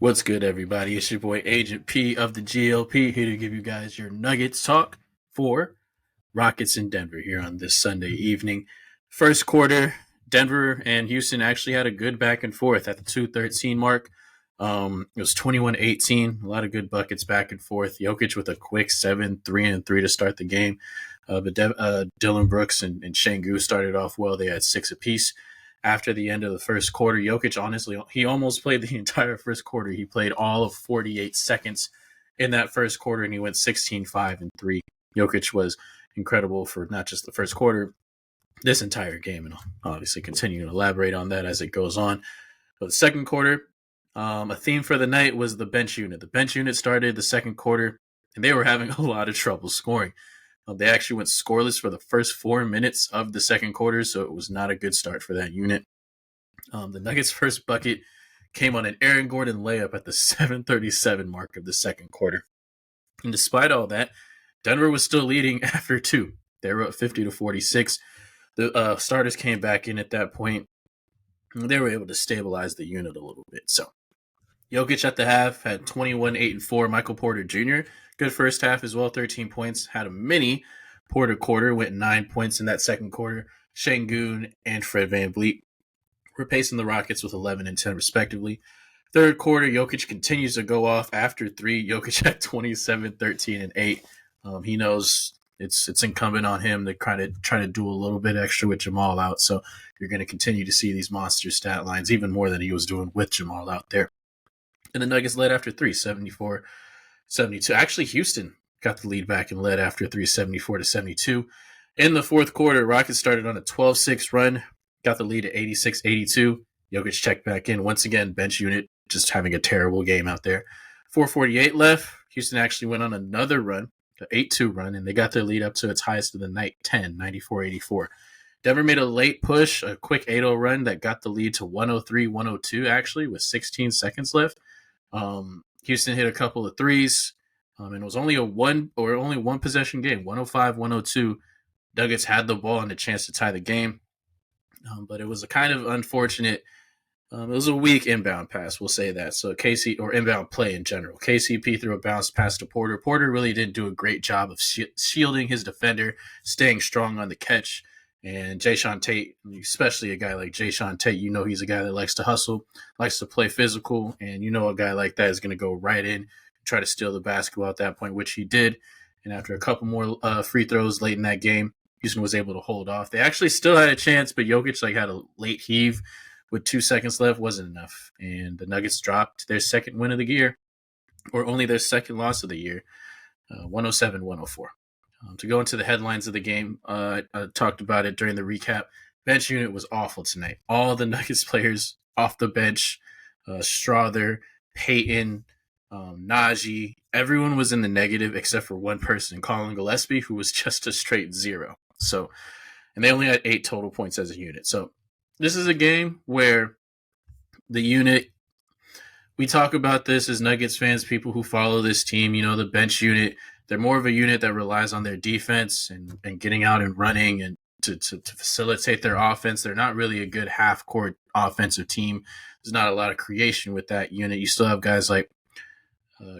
What's good, everybody? It's your boy Agent P of the GLP here to give you guys your Nuggets talk for Rockets in Denver here on this Sunday evening. First quarter, Denver and Houston actually had a good back and forth at the 2:13 mark. It was 21-18, a lot of good buckets back and forth. Jokic with a quick 7-3-3 to start the game. But Dylan Brooks and Şengün started off well. They had six apiece. After the end of the first quarter, Jokic, honestly, he almost played the entire first quarter. He played all of 48 seconds in that first quarter, and he went 16-5-3. Jokic was incredible for not just the first quarter, this entire game, and I'll obviously continue to elaborate on that as it goes on. But the second quarter, a theme for the night was the bench unit. The bench unit started the second quarter, and they were having a lot of trouble scoring. They actually went scoreless for the first 4 minutes of the second quarter, so it was not a good start for that unit. The Nuggets' first bucket came on an Aaron Gordon layup at the 7:37 mark of the second quarter. And despite all that, Denver was still leading after two. They were up 50-46. The starters came back in at that point. And they were able to stabilize the unit a little bit. So Jokic at the half had 21, 8, and 4. Michael Porter Jr., good first half as well, 13 points. Had a mini Porter quarter, went 9 points in that second quarter. Şengün and Fred VanVleet were pacing the Rockets with 11 and 10 respectively. Third quarter, Jokic continues to go off after three. Jokic had 27, 13, and 8. He knows it's incumbent on him to try to do a little bit extra with Jamal out. So you're going to continue to see these monster stat lines, even more than he was doing with Jamal out there. And the Nuggets led after three, 74-72. Actually, Houston got the lead back and led after three, 74-72. In the fourth quarter, Rockets started on a 12-6 run, got the lead at 86-82. Jokic checked back in. Once again, bench unit just having a terrible game out there. 4:48 left. Houston actually went on another run, an 8-2 run, and they got their lead up to its highest of the night, 10, 94-84. Denver made a late push, a quick 8-0 run that got the lead to 103-102, actually, with 16 seconds left. Houston hit a couple of threes, and it was only one possession game, 105-102. Nuggets had the ball and a chance to tie the game, but it was a kind of unfortunate. It was a weak inbound pass, we'll say that. So or inbound play in general. KCP threw a bounce pass to Porter. Porter really didn't do a great job of shielding his defender, staying strong on the catch. And Jae'Sean Tate, especially a guy like Jae'Sean Tate, he's a guy that likes to hustle, likes to play physical, and a guy like that is going to go right in, try to steal the basketball at that point, which he did. And after a couple more free throws late in that game, Houston was able to hold off. They actually still had a chance, but Jokic had a late heave with 2 seconds left, wasn't enough. And the Nuggets dropped their second win of the year, or only their second loss of the year, 107-104. To go into the headlines of the game, I talked about it during the recap. Bench unit was awful tonight. All the Nuggets players off the bench, Strother, Payton, Najee, everyone was in the negative except for one person, Colin Gillespie, who was just a straight 0. So, and they only had 8 total points as a unit. So this is a game where the unit, we talk about this as Nuggets fans, people who follow this team, the bench unit, they're more of a unit that relies on their defense and getting out and running and to facilitate their offense. They're not really a good half-court offensive team. There's not a lot of creation with that unit. You still have guys like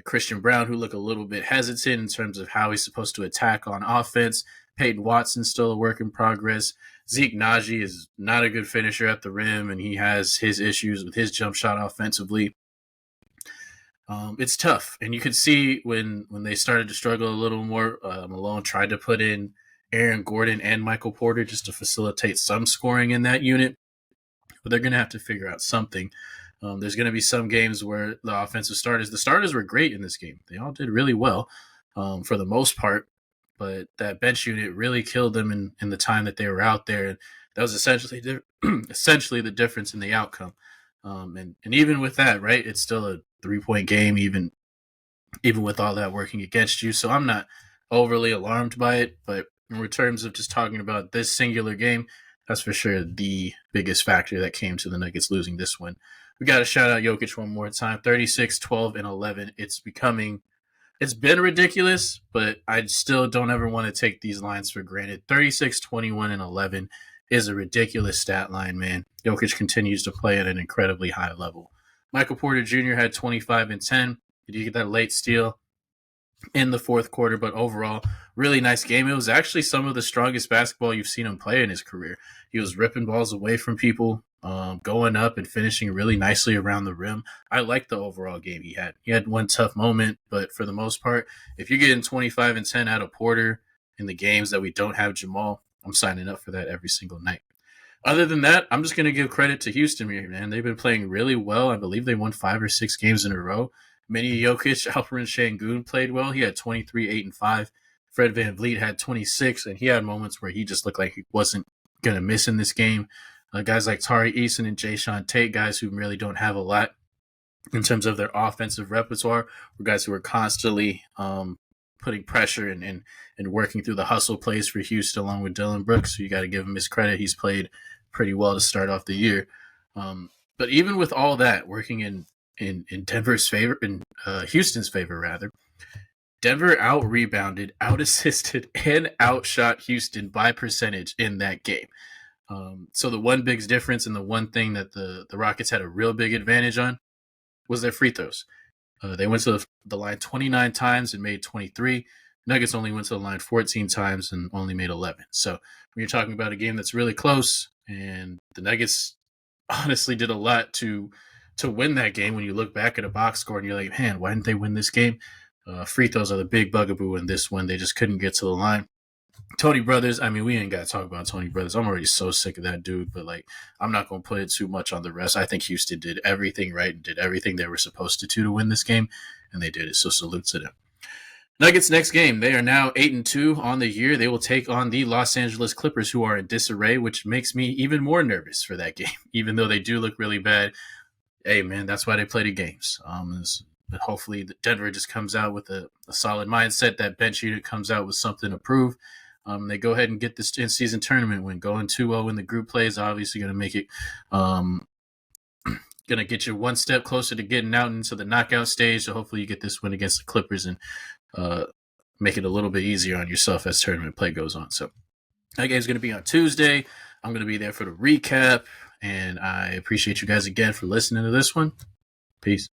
Christian Braun who look a little bit hesitant in terms of how he's supposed to attack on offense. Peyton Watson's still a work in progress. Zeke Naji is not a good finisher at the rim, and he has his issues with his jump shot offensively. It's tough, and you could see when they started to struggle a little more, Malone tried to put in Aaron Gordon and Michael Porter just to facilitate some scoring in that unit, but they're going to have to figure out something. There's going to be some games where the offensive the starters were great in this game. They all did really well for the most part, but that bench unit really killed them in the time that they were out there, and that was essentially the difference in the outcome. And even with that, right, it's still a 3-point game, even with all that working against you. So I'm not overly alarmed by it, but in terms of just talking about this singular game, that's for sure the biggest factor that came to the Nuggets losing this one. We got to shout out Jokic one more time, 36, 12, and 11. It's been ridiculous, but I still don't ever want to take these lines for granted. 36, 21, and 11 is a ridiculous stat line, man. Jokic continues to play at an incredibly high level. Michael Porter Jr. had 25 and 10. Did you get that late steal in the fourth quarter? But overall, really nice game. It was actually some of the strongest basketball you've seen him play in his career. He was ripping balls away from people, going up and finishing really nicely around the rim. I like the overall game he had. He had one tough moment, but for the most part, if you're getting 25 and 10 out of Porter in the games that we don't have Jamal, I'm signing up for that every single night. Other than that, I'm just going to give credit to Houston here, man. They've been playing really well. I believe they won 5 or 6 games in a row. Mini Jokic, Alperen Şengün played well. He had 23, 8, and 5. Fred VanVleet had 26, and he had moments where he just looked like he wasn't going to miss in this game. Guys like Tari Eason and Jae'Sean Tate, guys who really don't have a lot in terms of their offensive repertoire, were guys who were constantly putting pressure and working through the hustle plays for Houston along with Dillon Brooks. So you got to give him his credit. He's played pretty well to start off the year. But even with all that working in Denver's favor, in Houston's favor rather, Denver out-rebounded, out-assisted, and outshot Houston by percentage in that game. So the one big difference and the one thing that the Rockets had a real big advantage on was their free throws. They went to the line 29 times and made 23. Nuggets only went to the line 14 times and only made 11. So when you're talking about a game that's really close, and the Nuggets honestly did a lot to win that game. When you look back at a box score and you're like, man, why didn't they win this game? Free throws are the big bugaboo in this one. They just couldn't get to the line. Tony Brothers, I mean, we ain't got to talk about Tony Brothers. I'm already so sick of that dude, but I'm not going to put it too much on the rest. I think Houston did everything right and did everything they were supposed to win this game, and they did it. So salute to them. Nuggets next game. They are now 8-2 on the year. They will take on the Los Angeles Clippers, who are in disarray, which makes me even more nervous for that game, even though they do look really bad. Hey, man, that's why they play the games. Hopefully Denver just comes out with a solid mindset. That bench unit comes out with something to prove. They go ahead and get this in-season tournament win. Going 2-0 in the group play is obviously going to make it going to get you one step closer to getting out into the knockout stage. So hopefully you get this win against the Clippers and make it a little bit easier on yourself as tournament play goes on. So that game's going to be on Tuesday. I'm going to be there for the recap, and I appreciate you guys again for listening to this one. Peace.